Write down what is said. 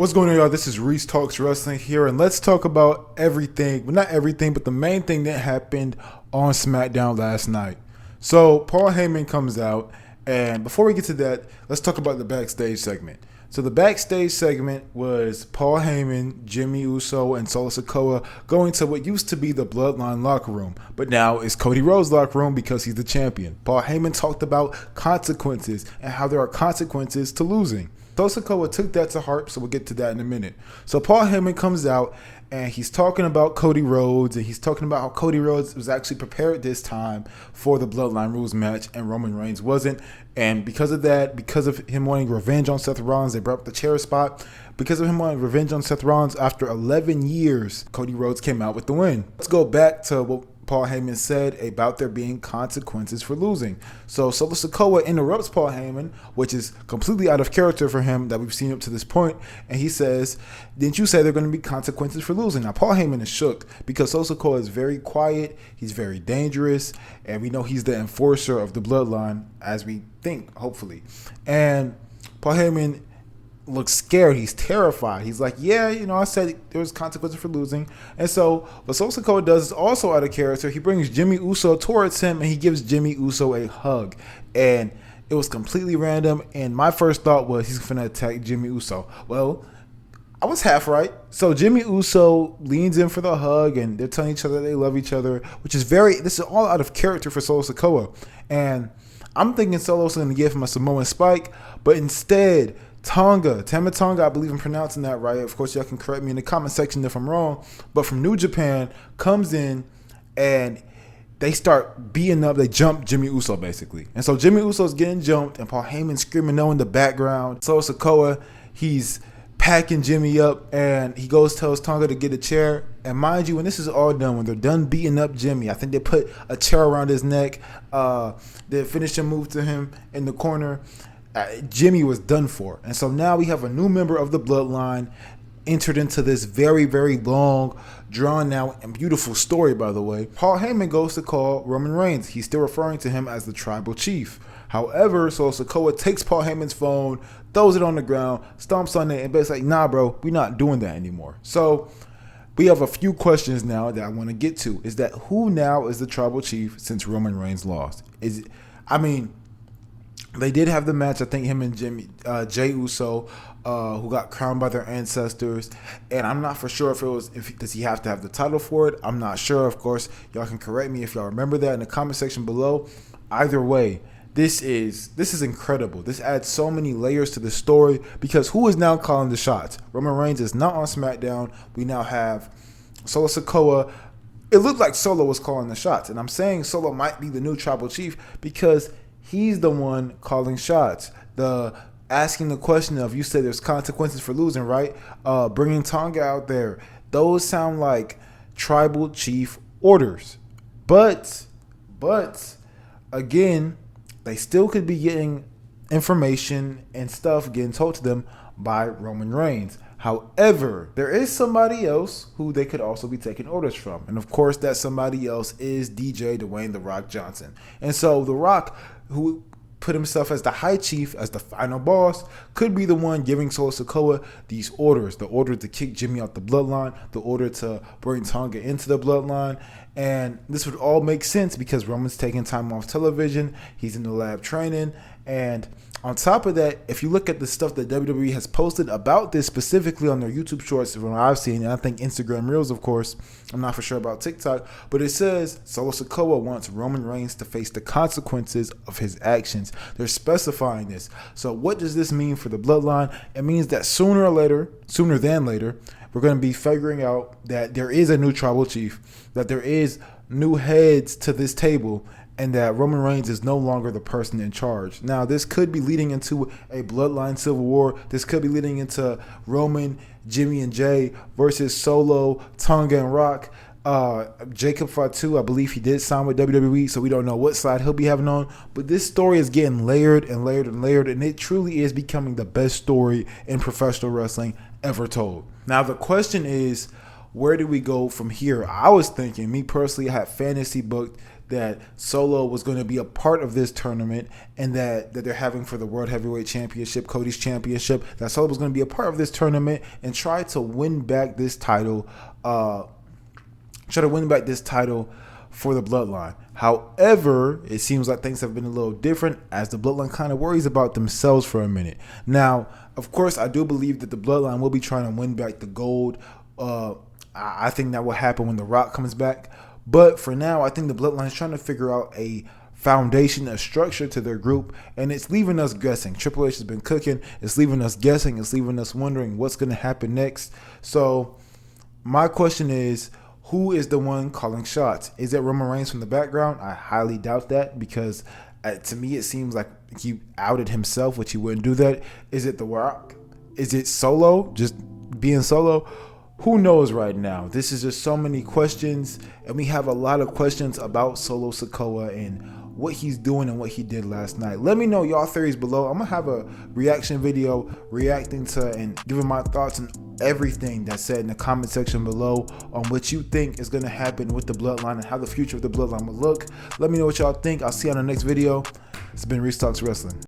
What's going on, y'all? This is Reese Talks Wrestling here, and let's talk about everything. Well, not everything, but the main thing that happened on SmackDown last night. So, Paul Heyman comes out, and before we get to that, let's talk about the backstage segment. So, the backstage segment was Paul Heyman, Jimmy Uso, and Solo Sikoa going to what used to be the Bloodline locker room, but now is Cody Rhodes' locker room because he's the champion. Paul Heyman talked about consequences and how there are consequences to losing. Sikoa took that to heart, so we'll get to that in a minute. So Paul Heyman comes out and he's talking about Cody Rhodes, and he's talking about how Cody Rhodes was actually prepared this time for the Bloodline Rules match and Roman Reigns wasn't. And because of that, because of him wanting revenge on Seth Rollins, they brought up the chair spot. Because of him wanting revenge on Seth Rollins, after 11 years, Cody Rhodes came out with the win. Let's go back to what Paul Heyman said about there being consequences for losing. So Solo Sikoa interrupts Paul Heyman, which is completely out of character for him that we've seen up to this point, and he says, "Didn't you say there are going to be consequences for losing?" Now Paul Heyman is shook because Solo Sikoa is very quiet, he's very dangerous, and we know he's the enforcer of the Bloodline, as we think, hopefully. And Paul Heyman looks scared. He's terrified. He's like, yeah, I said there was consequences for losing. And so what Solo Sikoa does is also out of character. He brings Jimmy Uso towards him, and he gives Jimmy Uso a hug. And it was completely random. And my first thought was he's going to attack Jimmy Uso. Well, I was half right. So Jimmy Uso leans in for the hug, and they're telling each other they love each other, which is this is all out of character for Solo Sikoa. And I'm thinking Solo's going to give him a Samoan spike, but instead, Tama Tonga, I believe I'm pronouncing that right. Of course, y'all can correct me in the comment section if I'm wrong. But from New Japan, comes in and they start beating up. They jump Jimmy Uso, basically. And so Jimmy Uso's getting jumped, and Paul Heyman screaming no in the background. Solo Sikoa, he's packing Jimmy up, and he tells Tonga to get a chair. And mind you, when this is all done, when they're done beating up Jimmy, I think they put a chair around his neck. They finished a move to him in the corner. Jimmy was done for. And so now we have a new member of the Bloodline entered into this very, very long, drawn out, and beautiful story, by the way. Paul Heyman goes to call Roman Reigns. He's still referring to him as the tribal chief. However, Solo Sikoa takes Paul Heyman's phone, throws it on the ground, stomps on it, and basically like, nah, bro, we're not doing that anymore. So we have a few questions now that I want to get to. Is that who now is the tribal chief since Roman Reigns lost? They did have the match, I think him and Jay Uso, who got crowned by their ancestors. And I'm not for sure does he have to have the title for it? I'm not sure. Of course, y'all can correct me if y'all remember that in the comment section below. Either way, this is incredible. This adds so many layers to the story because who is now calling the shots? Roman Reigns is not on SmackDown. We now have Solo Sikoa. It looked like Solo was calling the shots. And I'm saying Solo might be the new tribal chief because he's the one calling shots. Asking the question of, you said there's consequences for losing, right? Bringing Tonga out there. Those sound like tribal chief orders. But again, they still could be getting information and stuff getting told to them by Roman Reigns. However, there is somebody else who they could also be taking orders from. And of course, that somebody else is DJ Dwayne The Rock Johnson. And so The Rock, who put himself as the high chief, as the final boss, could be the one giving Solo Sikoa these orders. The order to kick Jimmy out the Bloodline, the order to bring Tonga into the Bloodline. And this would all make sense because Roman's taking time off television. He's in the lab training. And on top of that, if you look at the stuff that WWE has posted about this specifically on their YouTube shorts, from what I've seen, and I think Instagram Reels, of course, I'm not for sure about TikTok, but it says Solo Sikoa wants Roman Reigns to face the consequences of his actions. They're specifying this. So what does this mean for the Bloodline? It means that sooner than later, we're going to be figuring out that there is a new tribal chief, that there is new heads to this table, and that Roman Reigns is no longer the person in charge. Now, this could be leading into a Bloodline Civil War. This could be leading into Roman, Jimmy, and Jay versus Solo, Tonga, and Rock. Jacob Fatu, I believe he did sign with WWE, so we don't know what side he'll be having on. But this story is getting layered and layered and layered, and it truly is becoming the best story in professional wrestling ever told. Now, the question is, where do we go from here? I was thinking, me personally, I had fantasy booked that Solo was going to be a part of this tournament, and that they're having for the World Heavyweight Championship, Cody's Championship, that Solo was going to be a part of this tournament and try to win back this title, for the Bloodline. However, it seems like things have been a little different, as the Bloodline kind of worries about themselves for a minute. Now, of course, I do believe that the Bloodline will be trying to win back the gold. I think that will happen when The Rock comes back. But for now, I think the Bloodline is trying to figure out a foundation, a structure to their group, and it's leaving us guessing. Triple H has been cooking. It's leaving us guessing. It's leaving us wondering what's going to happen next. So my question is, who is the one calling shots? Is it Roman Reigns from the background? I highly doubt that, because to me it seems like he outed himself, which he wouldn't do that. Is it The Rock? Is it Solo, just being Solo? Who knows right now? This is just so many questions, and we have a lot of questions about Solo Sikoa and what he's doing and what he did last night. Let me know y'all theories below. I'm gonna have a reaction video reacting to and giving my thoughts on everything that's said in the comment section below on what you think is gonna happen with the Bloodline and how the future of the Bloodline will look. Let me know what y'all think. I'll see you on the next video. It's been Reese Talks Wrestling.